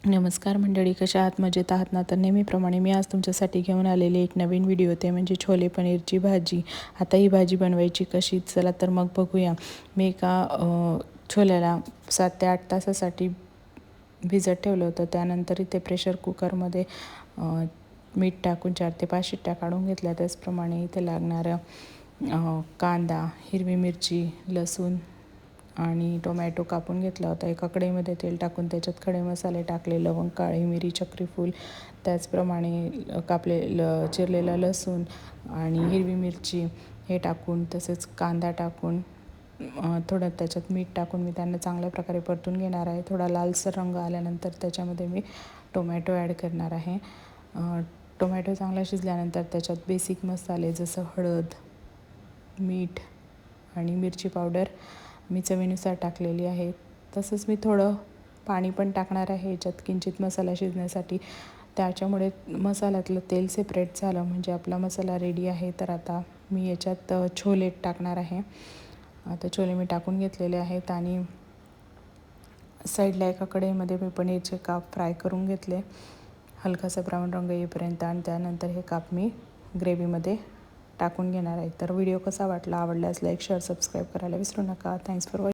नमस्कार मंडळी, कशा आहात? मजेत आहात ना? तर नेहमीप्रमाणे मी आज तुमच्यासाठी घेऊन आलेले एक नवीन व्हिडिओ, ते म्हणजे छोले पनीरची भाजी. आता ही भाजी बनवायची कशी, चला तर मग बघूया. मी एका छोल्याला 7 ते 8 तासासाठी भिजत ठेवलं होतं. त्यानंतर इथे प्रेशर कुकरमध्ये मीठ टाकून 4 ते 5 शिट्ट्या काढून घेतल्या. त्याचप्रमाणे इथे लागणारं कांदा, हिरवी मिरची, लसूण आणि टोमॅटो कापून घेतला होता. एका कढईमध्ये तेल टाकून त्याच्यात खडे मसाले टाकले, लवंग, काळी मिरी, चक्रीफूल, त्याचप्रमाणे चिरलेला लसूण आणि हिरवी मिरची हे टाकून, तसेच कांदा टाकून थोडं त्याच्यात मीठ टाकून मी त्यांना चांगल्या प्रकारे परतून घेणार आहे. थोडा लालसर रंग आल्यानंतर त्याच्यामध्ये मी टोमॅटो ॲड करणार आहे. टोमॅटो चांगला शिजल्यानंतर त्याच्यात बेसिक मसाले जसं हळद, मीठ आणि मिरची पावडर मी चवीनुसार टाकलेली आहे. तसंच मी थोडं पाणी पण टाकणार आहे याच्यात किंचित मसाला शिजण्यासाठी. त्याच्यामुळे मसाल्यातलं तेल सेपरेट झालं म्हणजे आपला मसाला रेडी आहे. तर आता मी याच्यात छोले टाकणार आहे. आता छोले मी टाकून घेतलेले आहेत आणि साईडला एका कढईमध्ये मी पनीरचे काप फ्राय करून घेतले हलकासा ब्राऊन रंग येईपर्यंत, आणि त्यानंतर हे काप मी ग्रेव्हीमध्ये टाकून घेणार आहे. तर व्हिडिओ कसा वाटला, आवडल्यास लाईक, शेअर, सबस्क्राईब करायला विसरू नका. Thanks for watching.